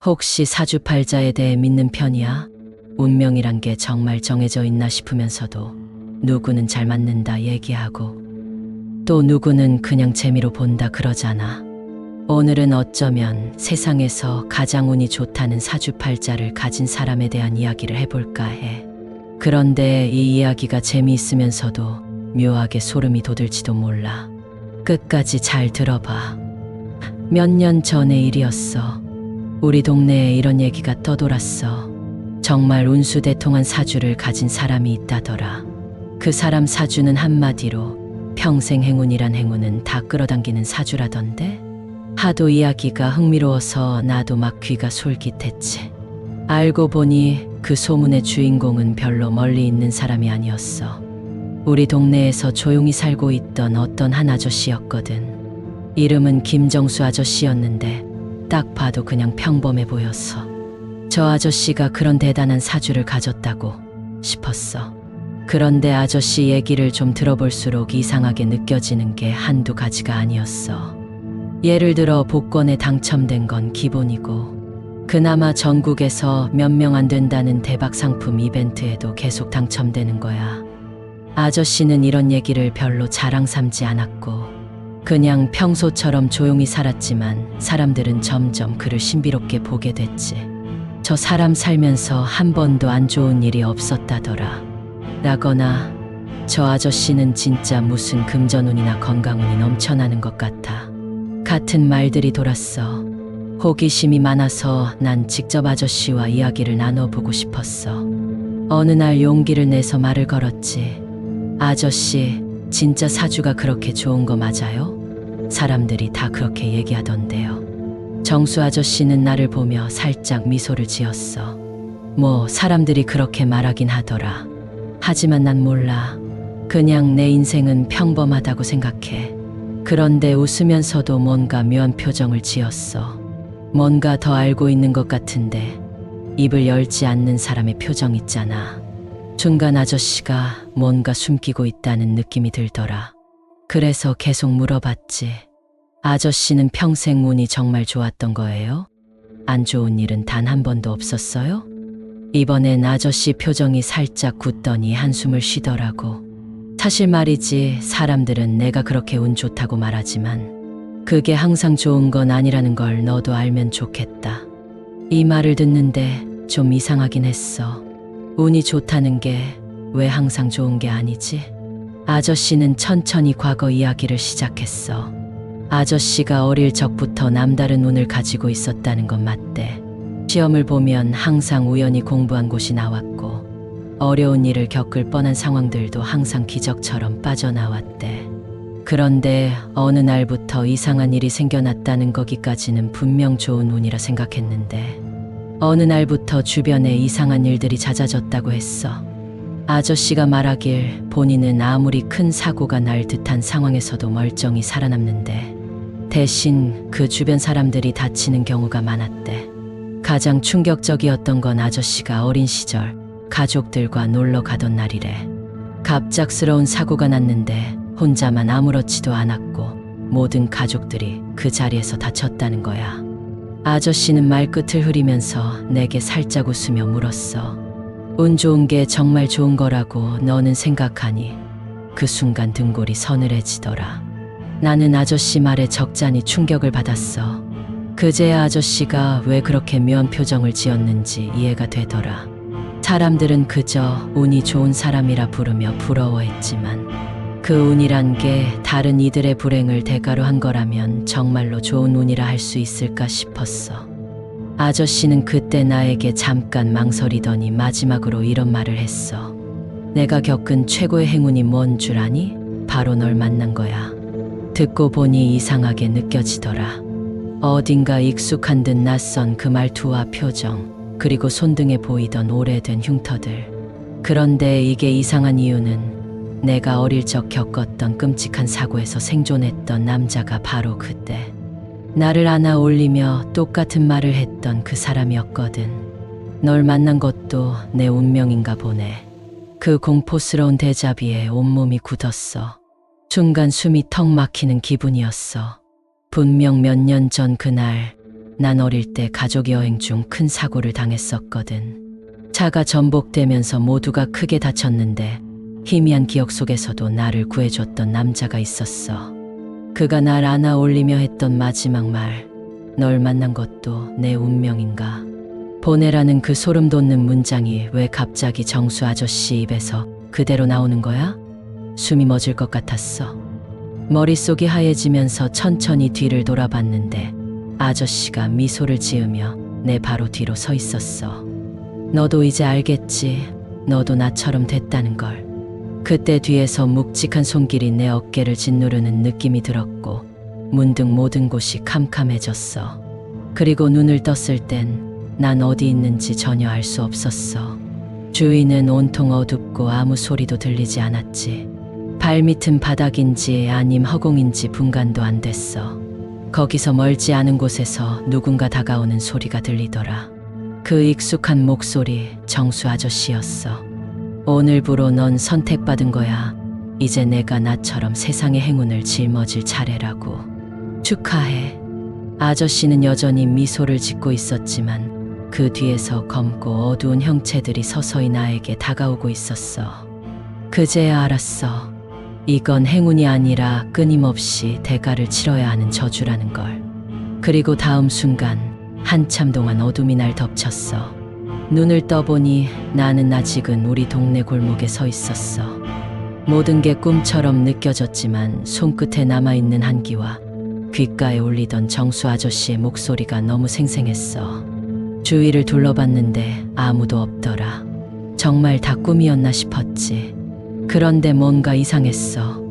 혹시 사주팔자에 대해 믿는 편이야? 운명이란 게 정말 정해져 있나 싶으면서도 누구는 잘 맞는다 얘기하고 또 누구는 그냥 재미로 본다 그러잖아. 오늘은 어쩌면 세상에서 가장 운이 좋다는 사주팔자를 가진 사람에 대한 이야기를 해볼까 해. 그런데 이 이야기가 재미있으면서도 묘하게 소름이 돋을지도 몰라. 끝까지 잘 들어봐. 몇 년 전의 일이었어. 우리 동네에 이런 얘기가 떠돌았어. 정말 운수대통한 사주를 가진 사람이 있다더라. 그 사람 사주는 한마디로 평생 행운이란 행운은 다 끌어당기는 사주라던데? 하도 이야기가 흥미로워서 나도 막 귀가 솔깃했지. 알고 보니 그 소문의 주인공은 별로 멀리 있는 사람이 아니었어. 우리 동네에서 조용히 살고 있던 어떤 한 아저씨였거든. 이름은 김정수 아저씨였는데 딱 봐도 그냥 평범해 보였어. 저 아저씨가 그런 대단한 사주를 가졌다고 싶었어. 그런데 아저씨 얘기를 좀 들어볼수록 이상하게 느껴지는 게 한두 가지가 아니었어. 예를 들어 복권에 당첨된 건 기본이고 그나마 전국에서 몇 명 안 된다는 대박 상품 이벤트에도 계속 당첨되는 거야. 아저씨는 이런 얘기를 별로 자랑 삼지 않았고 그냥 평소처럼 조용히 살았지만 사람들은 점점 그를 신비롭게 보게 됐지. 저 사람 살면서 한 번도 안 좋은 일이 없었다더라. 라거나 저 아저씨는 진짜 무슨 금전운이나 건강운이 넘쳐나는 것 같아. 같은 말들이 돌았어. 호기심이 많아서 난 직접 아저씨와 이야기를 나눠보고 싶었어. 어느 날 용기를 내서 말을 걸었지. 아저씨, 진짜 사주가 그렇게 좋은 거 맞아요? 사람들이 다 그렇게 얘기하던데요. 정수 아저씨는 나를 보며 살짝 미소를 지었어. 뭐 사람들이 그렇게 말하긴 하더라. 하지만 난 몰라. 그냥 내 인생은 평범하다고 생각해. 그런데 웃으면서도 뭔가 묘한 표정을 지었어. 뭔가 더 알고 있는 것 같은데 입을 열지 않는 사람의 표정 있잖아. 중간 아저씨가 뭔가 숨기고 있다는 느낌이 들더라. 그래서 계속 물어봤지. 아저씨는 평생 운이 정말 좋았던 거예요? 안 좋은 일은 단 한 번도 없었어요? 이번엔 아저씨 표정이 살짝 굳더니 한숨을 쉬더라고. 사실 말이지, 사람들은 내가 그렇게 운 좋다고 말하지만 그게 항상 좋은 건 아니라는 걸 너도 알면 좋겠다. 이 말을 듣는데 좀 이상하긴 했어. 운이 좋다는 게 왜 항상 좋은 게 아니지? 아저씨는 천천히 과거 이야기를 시작했어. 아저씨가 어릴 적부터 남다른 운을 가지고 있었다는 건 맞대. 시험을 보면 항상 우연히 공부한 곳이 나왔고 어려운 일을 겪을 뻔한 상황들도 항상 기적처럼 빠져나왔대. 그런데 어느 날부터 이상한 일이 생겨났다는 거기까지는 분명 좋은 운이라 생각했는데 어느 날부터 주변에 이상한 일들이 잦아졌다고 했어. 아저씨가 말하길 본인은 아무리 큰 사고가 날 듯한 상황에서도 멀쩡히 살아남는데 대신 그 주변 사람들이 다치는 경우가 많았대. 가장 충격적이었던 건 아저씨가 어린 시절 가족들과 놀러 가던 날이래. 갑작스러운 사고가 났는데 혼자만 아무렇지도 않았고 모든 가족들이 그 자리에서 다쳤다는 거야. 아저씨는 말끝을 흐리면서 내게 살짝 웃으며 물었어. 운 좋은 게 정말 좋은 거라고 너는 생각하니? 그 순간 등골이 서늘해지더라. 나는 아저씨 말에 적잖이 충격을 받았어. 그제야 아저씨가 왜 그렇게 묘한 표정을 지었는지 이해가 되더라. 사람들은 그저 운이 좋은 사람이라 부르며 부러워했지만 그 운이란 게 다른 이들의 불행을 대가로 한 거라면 정말로 좋은 운이라 할 수 있을까 싶었어. 아저씨는 그때 나에게 잠깐 망설이더니 마지막으로 이런 말을 했어. 내가 겪은 최고의 행운이 뭔 줄 아니? 바로 널 만난 거야. 듣고 보니 이상하게 느껴지더라. 어딘가 익숙한 듯 낯선 그 말투와 표정, 그리고 손등에 보이던 오래된 흉터들. 그런데 이게 이상한 이유는 내가 어릴 적 겪었던 끔찍한 사고에서 생존했던 남자가 바로 그때 나를 안아 올리며 똑같은 말을 했던 그 사람이었거든. 널 만난 것도 내 운명인가 보네. 그 공포스러운 대자비에 온몸이 굳었어. 순간 숨이 턱 막히는 기분이었어. 분명 몇 년 전 그날 난 어릴 때 가족 여행 중 큰 사고를 당했었거든. 차가 전복되면서 모두가 크게 다쳤는데 희미한 기억 속에서도 나를 구해줬던 남자가 있었어. 그가 날 안아 올리며 했던 마지막 말. 널 만난 것도 내 운명인가. 보내라는 그 소름 돋는 문장이 왜 갑자기 정수 아저씨 입에서 그대로 나오는 거야? 숨이 멎을 것 같았어. 머릿속이 하얘지면서 천천히 뒤를 돌아봤는데 아저씨가 미소를 지으며 내 바로 뒤로 서 있었어. 너도 이제 알겠지. 너도 나처럼 됐다는 걸. 그때 뒤에서 묵직한 손길이 내 어깨를 짓누르는 느낌이 들었고 문득 모든 곳이 캄캄해졌어. 그리고 눈을 떴을 땐 난 어디 있는지 전혀 알 수 없었어. 주위는 온통 어둡고 아무 소리도 들리지 않았지. 발밑은 바닥인지 아님 허공인지 분간도 안 됐어. 거기서 멀지 않은 곳에서 누군가 다가오는 소리가 들리더라. 그 익숙한 목소리, 정수 아저씨였어. 오늘부로 넌 선택받은 거야. 이제 내가 나처럼 세상의 행운을 짊어질 차례라고. 축하해. 아저씨는 여전히 미소를 짓고 있었지만 그 뒤에서 검고 어두운 형체들이 서서히 나에게 다가오고 있었어. 그제야 알았어. 이건 행운이 아니라 끊임없이 대가를 치러야 하는 저주라는 걸. 그리고 다음 순간 한참 동안 어둠이 날 덮쳤어. 눈을 떠보니 나는 아직은 우리 동네 골목에 서 있었어. 모든 게 꿈처럼 느껴졌지만 손끝에 남아있는 한기와 귓가에 울리던 정수 아저씨의 목소리가 너무 생생했어. 주위를 둘러봤는데 아무도 없더라. 정말 다 꿈이었나 싶었지. 그런데 뭔가 이상했어.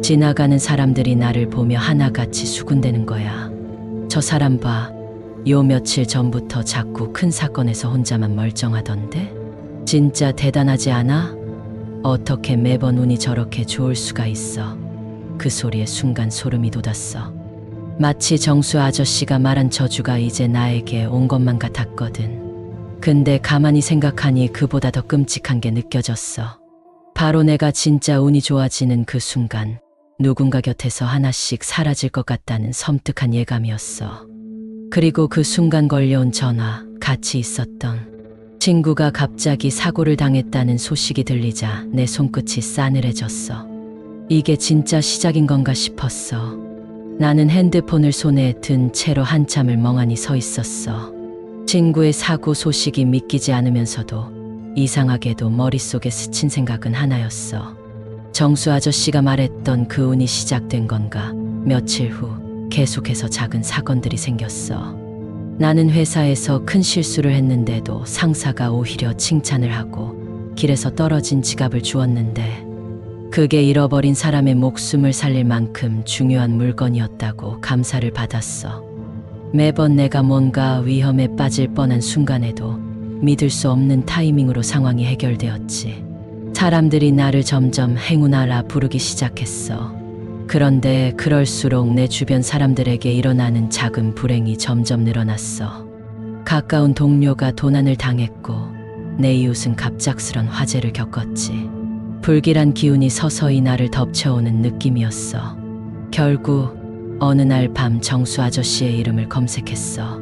지나가는 사람들이 나를 보며 하나같이 수군대는 거야. 저 사람 봐. 요 며칠 전부터 자꾸 큰 사건에서 혼자만 멀쩡하던데? 진짜 대단하지 않아? 어떻게 매번 운이 저렇게 좋을 수가 있어. 그 소리에 순간 소름이 돋았어. 마치 정수 아저씨가 말한 저주가 이제 나에게 온 것만 같았거든. 근데 가만히 생각하니 그보다 더 끔찍한 게 느껴졌어. 바로 내가 진짜 운이 좋아지는 그 순간 누군가 곁에서 하나씩 사라질 것 같다는 섬뜩한 예감이었어. 그리고 그 순간 걸려온 전화, 같이 있었던 친구가 갑자기 사고를 당했다는 소식이 들리자 내 손끝이 싸늘해졌어. 이게 진짜 시작인 건가 싶었어. 나는 핸드폰을 손에 든 채로 한참을 멍하니 서 있었어. 친구의 사고 소식이 믿기지 않으면서도 이상하게도 머릿속에 스친 생각은 하나였어. 정수 아저씨가 말했던 그 운이 시작된 건가. 며칠 후 계속해서 작은 사건들이 생겼어. 나는 회사에서 큰 실수를 했는데도 상사가 오히려 칭찬을 하고 길에서 떨어진 지갑을 주었는데 그게 잃어버린 사람의 목숨을 살릴 만큼 중요한 물건이었다고 감사를 받았어. 매번 내가 뭔가 위험에 빠질 뻔한 순간에도 믿을 수 없는 타이밍으로 상황이 해결되었지. 사람들이 나를 점점 행운아라 부르기 시작했어. 그런데 그럴수록 내 주변 사람들에게 일어나는 작은 불행이 점점 늘어났어. 가까운 동료가 도난을 당했고 내 이웃은 갑작스런 화재를 겪었지. 불길한 기운이 서서히 나를 덮쳐오는 느낌이었어. 결국 어느 날 밤 정수 아저씨의 이름을 검색했어.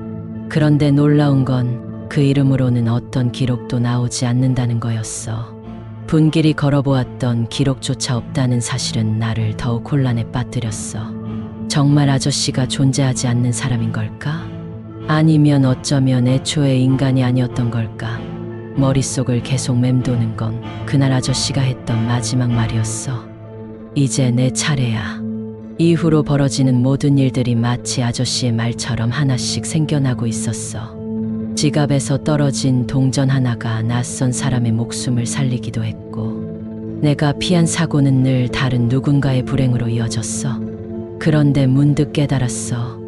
그런데 놀라운 건 그 이름으로는 어떤 기록도 나오지 않는다는 거였어. 분길이 걸어보았던 기록조차 없다는 사실은 나를 더욱 혼란에 빠뜨렸어. 정말 아저씨가 존재하지 않는 사람인 걸까? 아니면 어쩌면 애초에 인간이 아니었던 걸까? 머릿속을 계속 맴도는 건 그날 아저씨가 했던 마지막 말이었어. 이제 내 차례야. 이후로 벌어지는 모든 일들이 마치 아저씨의 말처럼 하나씩 생겨나고 있었어. 지갑에서 떨어진 동전 하나가 낯선 사람의 목숨을 살리기도 했고 내가 피한 사고는 늘 다른 누군가의 불행으로 이어졌어. 그런데 문득 깨달았어.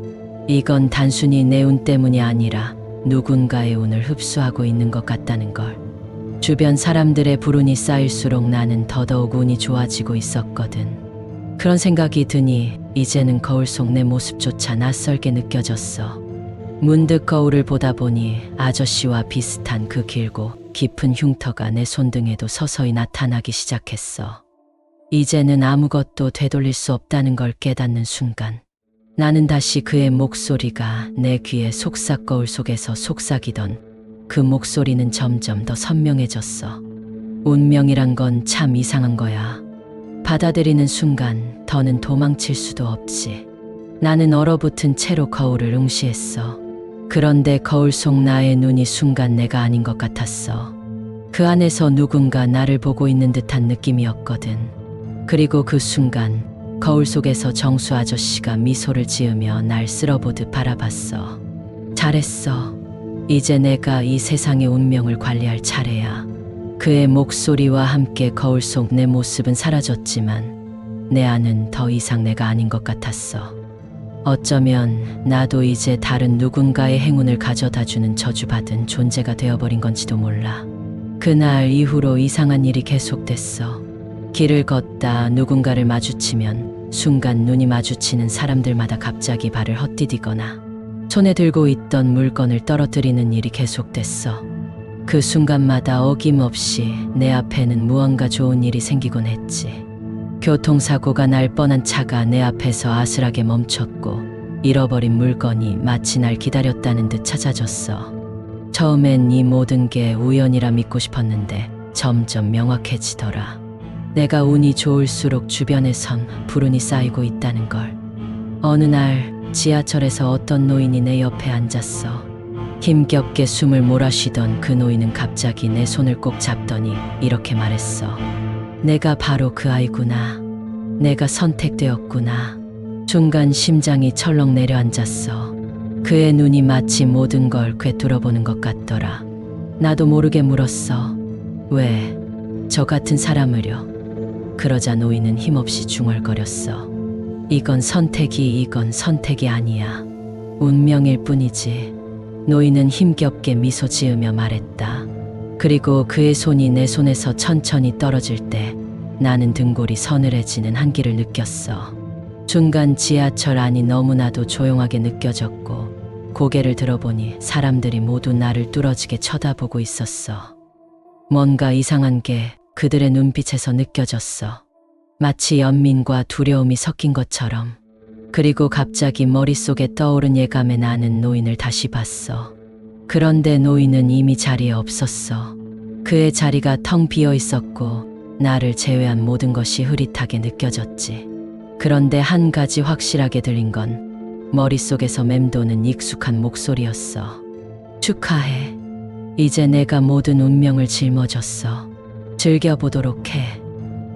이건 단순히 내 운 때문이 아니라 누군가의 운을 흡수하고 있는 것 같다는 걸. 주변 사람들의 불운이 쌓일수록 나는 더더욱 운이 좋아지고 있었거든. 그런 생각이 드니 이제는 거울 속 내 모습조차 낯설게 느껴졌어. 문득 거울을 보다 보니 아저씨와 비슷한 그 길고 깊은 흉터가 내 손등에도 서서히 나타나기 시작했어. 이제는 아무것도 되돌릴 수 없다는 걸 깨닫는 순간 나는 다시 그의 목소리가 내 귀에 속삭 거울 속에서 속삭이던 그 목소리는 점점 더 선명해졌어. 운명이란 건 참 이상한 거야. 받아들이는 순간 더는 도망칠 수도 없지. 나는 얼어붙은 채로 거울을 응시했어. 그런데 거울 속 나의 눈이 순간 내가 아닌 것 같았어. 그 안에서 누군가 나를 보고 있는 듯한 느낌이었거든. 그리고 그 순간 거울 속에서 정수 아저씨가 미소를 지으며 날 쓸어보듯 바라봤어. 잘했어. 이제 내가 이 세상의 운명을 관리할 차례야. 그의 목소리와 함께 거울 속 내 모습은 사라졌지만 내 안은 더 이상 내가 아닌 것 같았어. 어쩌면 나도 이제 다른 누군가의 행운을 가져다주는 저주받은 존재가 되어버린 건지도 몰라. 그날 이후로 이상한 일이 계속됐어. 길을 걷다 누군가를 마주치면 순간 눈이 마주치는 사람들마다 갑자기 발을 헛디디거나 손에 들고 있던 물건을 떨어뜨리는 일이 계속됐어. 그 순간마다 어김없이 내 앞에는 무언가 좋은 일이 생기곤 했지. 교통사고가 날 뻔한 차가 내 앞에서 아슬하게 멈췄고 잃어버린 물건이 마치 날 기다렸다는 듯 찾아졌어. 처음엔 이 모든 게 우연이라 믿고 싶었는데 점점 명확해지더라. 내가 운이 좋을수록 주변에선 불운이 쌓이고 있다는 걸. 어느 날 지하철에서 어떤 노인이 내 옆에 앉았어. 힘겹게 숨을 몰아쉬던 그 노인은 갑자기 내 손을 꼭 잡더니 이렇게 말했어. 내가 바로 그 아이구나. 내가 선택되었구나. 순간 심장이 철렁 내려앉았어. 그의 눈이 마치 모든 걸 꿰뚫어보는 것 같더라. 나도 모르게 물었어. 왜 저 같은 사람을요? 그러자 노인은 힘없이 중얼거렸어. 이건 선택이 아니야. 운명일 뿐이지. 노인은 힘겹게 미소 지으며 말했다. 그리고 그의 손이 내 손에서 천천히 떨어질 때 나는 등골이 서늘해지는 한기를 느꼈어. 순간 지하철 안이 너무나도 조용하게 느껴졌고 고개를 들어보니 사람들이 모두 나를 뚫어지게 쳐다보고 있었어. 뭔가 이상한 게 그들의 눈빛에서 느껴졌어. 마치 연민과 두려움이 섞인 것처럼. 그리고 갑자기 머릿속에 떠오른 예감에 나는 노인을 다시 봤어. 그런데 노인은 이미 자리에 없었어. 그의 자리가 텅 비어 있었고 나를 제외한 모든 것이 흐릿하게 느껴졌지. 그런데 한 가지 확실하게 들린 건 머릿속에서 맴도는 익숙한 목소리였어. 축하해. 이제 내가 모든 운명을 짊어졌어. 즐겨보도록 해.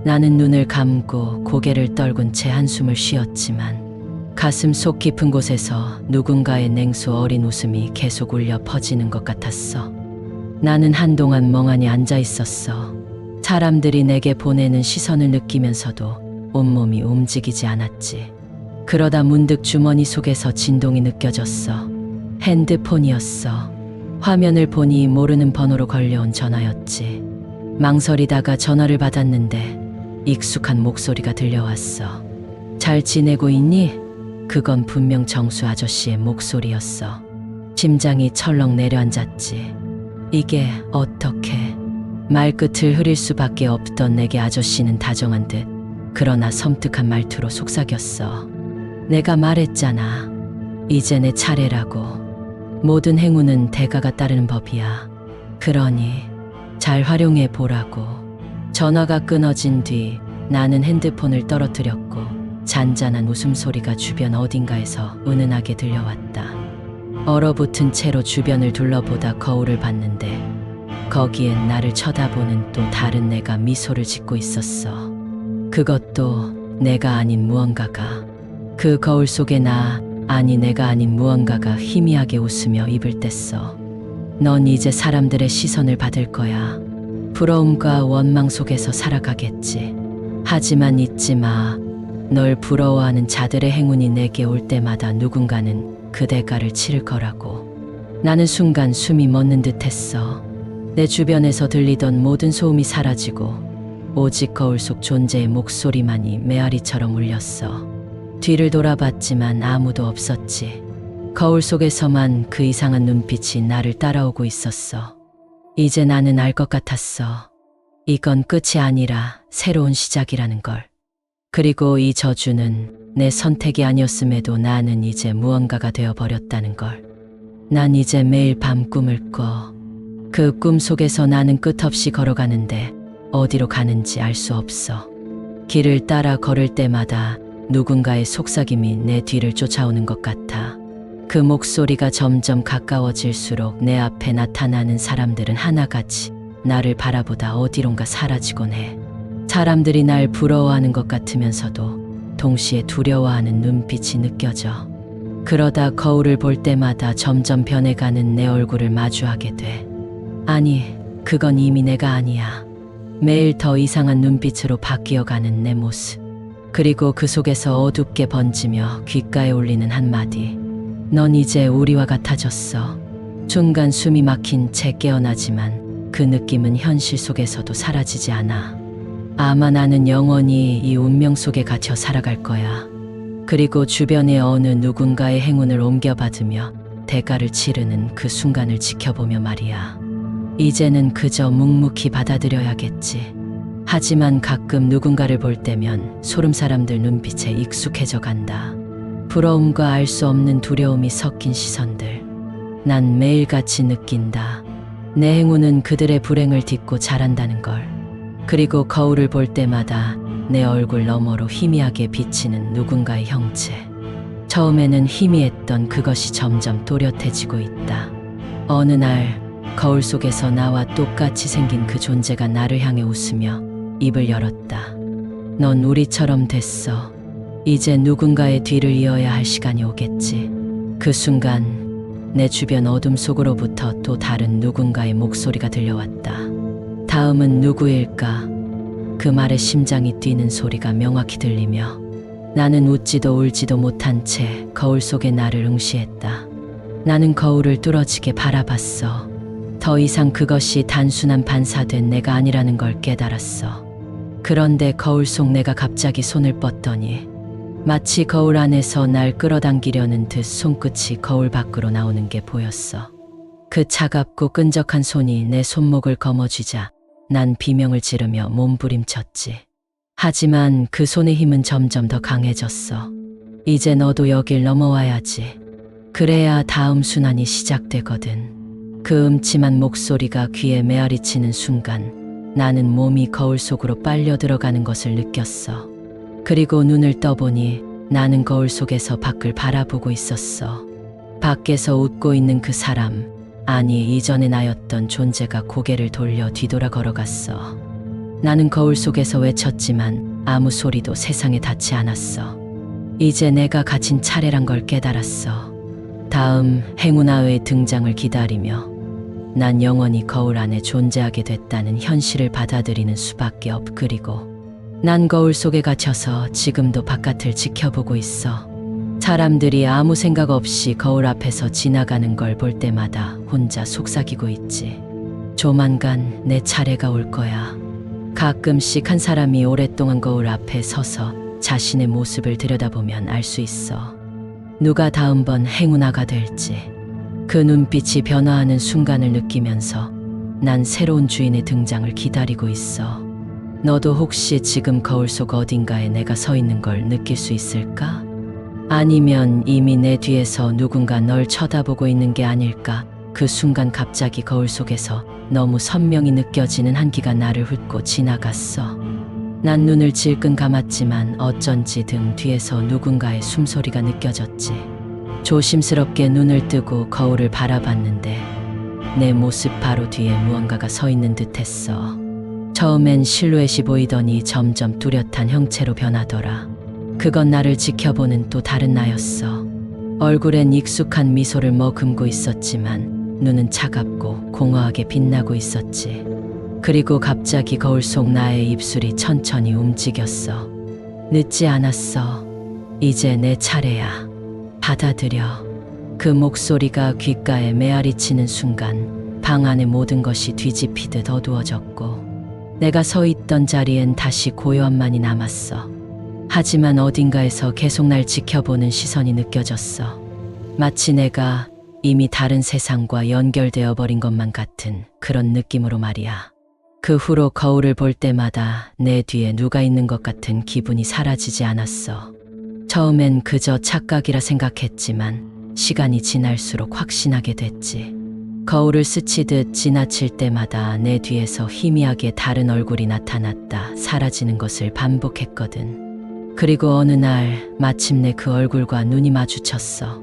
나는 눈을 감고 고개를 떨군 채 한숨을 쉬었지만 가슴 속 깊은 곳에서 누군가의 냉수 어린 웃음이 계속 울려 퍼지는 것 같았어. 나는 한동안 멍하니 앉아 있었어. 사람들이 내게 보내는 시선을 느끼면서도 온몸이 움직이지 않았지. 그러다 문득 주머니 속에서 진동이 느껴졌어. 핸드폰이었어. 화면을 보니 모르는 번호로 걸려온 전화였지. 망설이다가 전화를 받았는데 익숙한 목소리가 들려왔어. 잘 지내고 있니? 그건 분명 정수 아저씨의 목소리였어. 심장이 철렁 내려앉았지. 이게 어떻게? 말끝을 흐릴 수밖에 없던 내게 아저씨는 다정한 듯 그러나 섬뜩한 말투로 속삭였어. 내가 말했잖아. 이제 내 차례라고. 모든 행운은 대가가 따르는 법이야. 그러니 잘 활용해 보라고. 전화가 끊어진 뒤 나는 핸드폰을 떨어뜨렸고 잔잔한 웃음소리가 주변 어딘가에서 은은하게 들려왔다. 얼어붙은 채로 주변을 둘러보다 거울을 봤는데 거기엔 나를 쳐다보는 또 다른 내가 미소를 짓고 있었어. 그것도 내가 아닌 무언가가. 그 거울 속에 내가 아닌 무언가가 희미하게 웃으며 입을 뗐어. 넌 이제 사람들의 시선을 받을 거야. 부러움과 원망 속에서 살아가겠지. 하지만 잊지 마. 널 부러워하는 자들의 행운이 내게 올 때마다 누군가는 그 대가를 치를 거라고. 나는 순간 숨이 멎는 듯 했어. 내 주변에서 들리던 모든 소음이 사라지고 오직 거울 속 존재의 목소리만이 메아리처럼 울렸어. 뒤를 돌아봤지만 아무도 없었지. 거울 속에서만 그 이상한 눈빛이 나를 따라오고 있었어. 이제 나는 알 것 같았어. 이건 끝이 아니라 새로운 시작이라는 걸. 그리고 이 저주는 내 선택이 아니었음에도 나는 이제 무언가가 되어버렸다는 걸. 난 이제 매일 밤 꿈을 꿔. 그 꿈 속에서 나는 끝없이 걸어가는데 어디로 가는지 알 수 없어. 길을 따라 걸을 때마다 누군가의 속삭임이 내 뒤를 쫓아오는 것 같아. 그 목소리가 점점 가까워질수록 내 앞에 나타나는 사람들은 하나같이 나를 바라보다 어디론가 사라지곤 해. 사람들이 날 부러워하는 것 같으면서도 동시에 두려워하는 눈빛이 느껴져. 그러다 거울을 볼 때마다 점점 변해가는 내 얼굴을 마주하게 돼. 아니, 그건 이미 내가 아니야. 매일 더 이상한 눈빛으로 바뀌어가는 내 모습. 그리고 그 속에서 어둡게 번지며 귓가에 울리는 한마디. 넌 이제 우리와 같아졌어. 순간 숨이 막힌 채 깨어나지만 그 느낌은 현실 속에서도 사라지지 않아. 아마 나는 영원히 이 운명 속에 갇혀 살아갈 거야. 그리고 주변의 어느 누군가의 행운을 옮겨받으며 대가를 치르는 그 순간을 지켜보며 말이야. 이제는 그저 묵묵히 받아들여야겠지. 하지만 가끔 누군가를 볼 때면 소름 사람들 눈빛에 익숙해져 간다. 부러움과 알 수 없는 두려움이 섞인 시선들. 난 매일같이 느낀다. 내 행운은 그들의 불행을 딛고 자란다는 걸. 그리고 거울을 볼 때마다 내 얼굴 너머로 희미하게 비치는 누군가의 형체. 처음에는 희미했던 그것이 점점 또렷해지고 있다. 어느 날 거울 속에서 나와 똑같이 생긴 그 존재가 나를 향해 웃으며 입을 열었다. 넌 우리처럼 됐어. 이제 누군가의 뒤를 이어야 할 시간이 오겠지. 그 순간 내 주변 어둠 속으로부터 또 다른 누군가의 목소리가 들려왔다. 다음은 누구일까? 그 말에 심장이 뛰는 소리가 명확히 들리며 나는 웃지도 울지도 못한 채 거울 속의 나를 응시했다. 나는 거울을 뚫어지게 바라봤어. 더 이상 그것이 단순한 반사된 내가 아니라는 걸 깨달았어. 그런데 거울 속 내가 갑자기 손을 뻗더니 마치 거울 안에서 날 끌어당기려는 듯 손끝이 거울 밖으로 나오는 게 보였어. 그 차갑고 끈적한 손이 내 손목을 거머쥐자 난 비명을 지르며 몸부림쳤지. 하지만 그 손의 힘은 점점 더 강해졌어. 이제 너도 여길 넘어와야지. 그래야 다음 순환이 시작되거든. 그 음침한 목소리가 귀에 메아리치는 순간 나는 몸이 거울 속으로 빨려 들어가는 것을 느꼈어. 그리고 눈을 떠보니 나는 거울 속에서 밖을 바라보고 있었어. 밖에서 웃고 있는 그 사람, 아니 이전의 나였던 존재가 고개를 돌려 뒤돌아 걸어갔어. 나는 거울 속에서 외쳤지만 아무 소리도 세상에 닿지 않았어. 이제 내가 갇힌 차례란 걸 깨달았어. 다음 행운아의 등장을 기다리며 난 영원히 거울 안에 존재하게 됐다는 현실을 받아들이는 수밖에 없. 그리고 난 거울 속에 갇혀서 지금도 바깥을 지켜보고 있어. 사람들이 아무 생각 없이 거울 앞에서 지나가는 걸 볼 때마다 혼자 속삭이고 있지. 조만간 내 차례가 올 거야. 가끔씩 한 사람이 오랫동안 거울 앞에 서서 자신의 모습을 들여다보면 알 수 있어. 누가 다음번 행운아가 될지. 그 눈빛이 변화하는 순간을 느끼면서 난 새로운 주인의 등장을 기다리고 있어. 너도 혹시 지금 거울 속 어딘가에 내가 서 있는 걸 느낄 수 있을까? 아니면 이미 내 뒤에서 누군가 널 쳐다보고 있는 게 아닐까? 그 순간 갑자기 거울 속에서 너무 선명히 느껴지는 한기가 나를 훑고 지나갔어. 난 눈을 질끈 감았지만 어쩐지 등 뒤에서 누군가의 숨소리가 느껴졌지. 조심스럽게 눈을 뜨고 거울을 바라봤는데 내 모습 바로 뒤에 무언가가 서 있는 듯했어. 처음엔 실루엣이 보이더니 점점 뚜렷한 형체로 변하더라. 그건 나를 지켜보는 또 다른 나였어. 얼굴엔 익숙한 미소를 머금고 있었지만 눈은 차갑고 공허하게 빛나고 있었지. 그리고 갑자기 거울 속 나의 입술이 천천히 움직였어. 늦지 않았어. 이제 내 차례야. 받아들여. 그 목소리가 귓가에 메아리치는 순간 방 안의 모든 것이 뒤집히듯 어두워졌고 내가 서 있던 자리엔 다시 고요함만이 남았어. 하지만 어딘가에서 계속 날 지켜보는 시선이 느껴졌어. 마치 내가 이미 다른 세상과 연결되어 버린 것만 같은 그런 느낌으로 말이야. 그 후로 거울을 볼 때마다 내 뒤에 누가 있는 것 같은 기분이 사라지지 않았어. 처음엔 그저 착각이라 생각했지만 시간이 지날수록 확신하게 됐지. 거울을 스치듯 지나칠 때마다 내 뒤에서 희미하게 다른 얼굴이 나타났다 사라지는 것을 반복했거든. 그리고 어느 날 마침내 그 얼굴과 눈이 마주쳤어.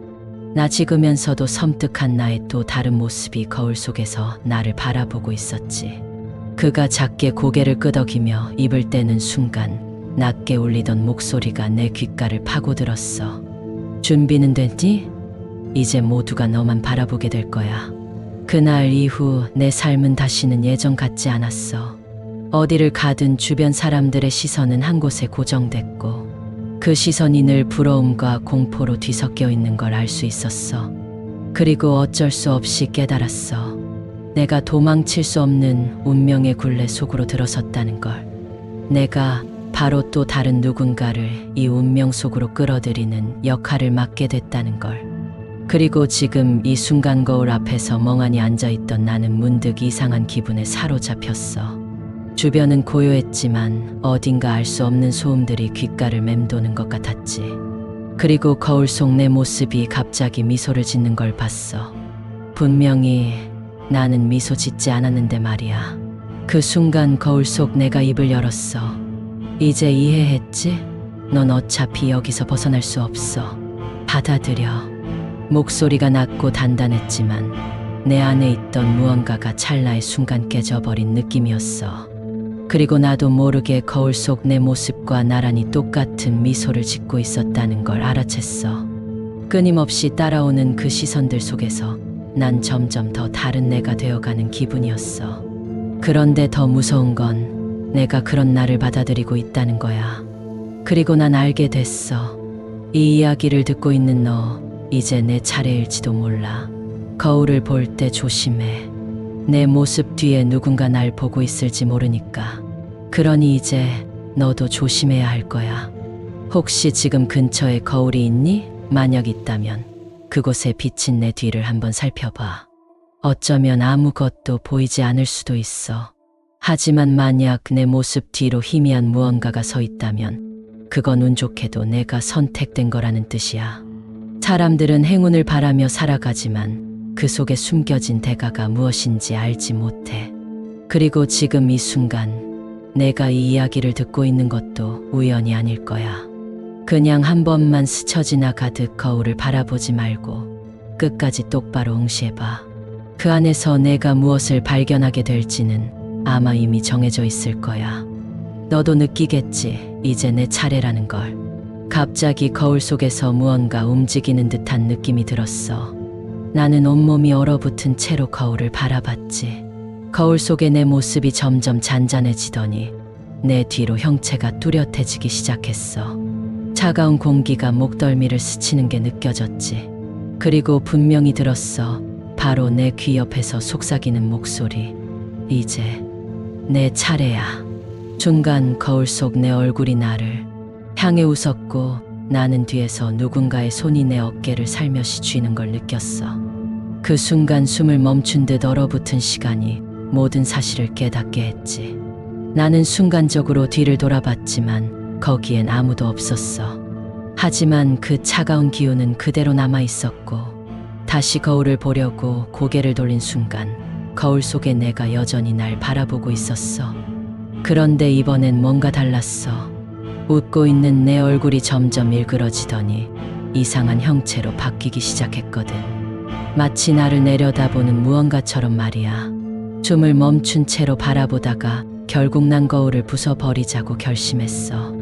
나지으면서도 섬뜩한 나의 또 다른 모습이 거울 속에서 나를 바라보고 있었지. 그가 작게 고개를 끄덕이며 입을 떼는 순간 낮게 울리던 목소리가 내 귓가를 파고들었어. 준비는 됐니? 이제 모두가 너만 바라보게 될 거야. 그날 이후 내 삶은 다시는 예전 같지 않았어. 어디를 가든 주변 사람들의 시선은 한 곳에 고정됐고 그 시선이 늘 부러움과 공포로 뒤섞여 있는 걸 알 수 있었어. 그리고 어쩔 수 없이 깨달았어. 내가 도망칠 수 없는 운명의 굴레 속으로 들어섰다는 걸. 내가 바로 또 다른 누군가를 이 운명 속으로 끌어들이는 역할을 맡게 됐다는 걸. 그리고 지금 이 순간 거울 앞에서 멍하니 앉아있던 나는 문득 이상한 기분에 사로잡혔어. 주변은 고요했지만 어딘가 알 수 없는 소음들이 귓가를 맴도는 것 같았지. 그리고 거울 속 내 모습이 갑자기 미소를 짓는 걸 봤어. 분명히 나는 미소 짓지 않았는데 말이야. 그 순간 거울 속 내가 입을 열었어. 이제 이해했지? 넌 어차피 여기서 벗어날 수 없어. 받아들여. 목소리가 낮고 단단했지만 내 안에 있던 무언가가 찰나의 순간 깨져버린 느낌이었어. 그리고 나도 모르게 거울 속 내 모습과 나란히 똑같은 미소를 짓고 있었다는 걸 알아챘어. 끊임없이 따라오는 그 시선들 속에서 난 점점 더 다른 내가 되어가는 기분이었어. 그런데 더 무서운 건 내가 그런 나를 받아들이고 있다는 거야. 그리고 난 알게 됐어. 이 이야기를 듣고 있는 너, 이제 내 차례일지도 몰라. 거울을 볼 때 조심해. 내 모습 뒤에 누군가 날 보고 있을지 모르니까. 그러니 이제 너도 조심해야 할 거야. 혹시 지금 근처에 거울이 있니? 만약 있다면 그곳에 비친 내 뒤를 한번 살펴봐. 어쩌면 아무것도 보이지 않을 수도 있어. 하지만 만약 내 모습 뒤로 희미한 무언가가 서 있다면 그건 운 좋게도 내가 선택된 거라는 뜻이야. 사람들은 행운을 바라며 살아가지만 그 속에 숨겨진 대가가 무엇인지 알지 못해. 그리고 지금 이 순간 내가 이 이야기를 듣고 있는 것도 우연이 아닐 거야. 그냥 한 번만 스쳐 지나가듯 거울을 바라보지 말고 끝까지 똑바로 응시해봐. 그 안에서 내가 무엇을 발견하게 될지는 아마 이미 정해져 있을 거야. 너도 느끼겠지, 이제 내 차례라는 걸. 갑자기 거울 속에서 무언가 움직이는 듯한 느낌이 들었어. 나는 온몸이 얼어붙은 채로 거울을 바라봤지. 거울 속의 내 모습이 점점 잔잔해지더니 내 뒤로 형체가 뚜렷해지기 시작했어. 차가운 공기가 목덜미를 스치는 게 느껴졌지. 그리고 분명히 들었어. 바로 내 귀 옆에서 속삭이는 목소리. 이제 내 차례야. 순간 거울 속 내 얼굴이 나를 향해 웃었고 나는 뒤에서 누군가의 손이 내 어깨를 살며시 쥐는 걸 느꼈어. 그 순간 숨을 멈춘 듯 얼어붙은 시간이 모든 사실을 깨닫게 했지. 나는 순간적으로 뒤를 돌아봤지만 거기엔 아무도 없었어. 하지만 그 차가운 기운은 그대로 남아 있었고 다시 거울을 보려고 고개를 돌린 순간 거울 속에 내가 여전히 날 바라보고 있었어. 그런데 이번엔 뭔가 달랐어. 웃고 있는 내 얼굴이 점점 일그러지더니 이상한 형체로 바뀌기 시작했거든. 마치 나를 내려다보는 무언가처럼 말이야. 숨을 멈춘 채로 바라보다가 결국 난 거울을 부숴버리자고 결심했어.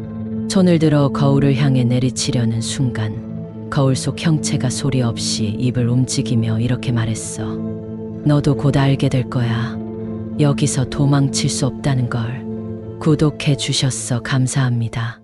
손을 들어 거울을 향해 내리치려는 순간 거울 속 형체가 소리 없이 입을 움직이며 이렇게 말했어. 너도 곧 알게 될 거야. 여기서 도망칠 수 없다는 걸. 구독해 주셔서 감사합니다.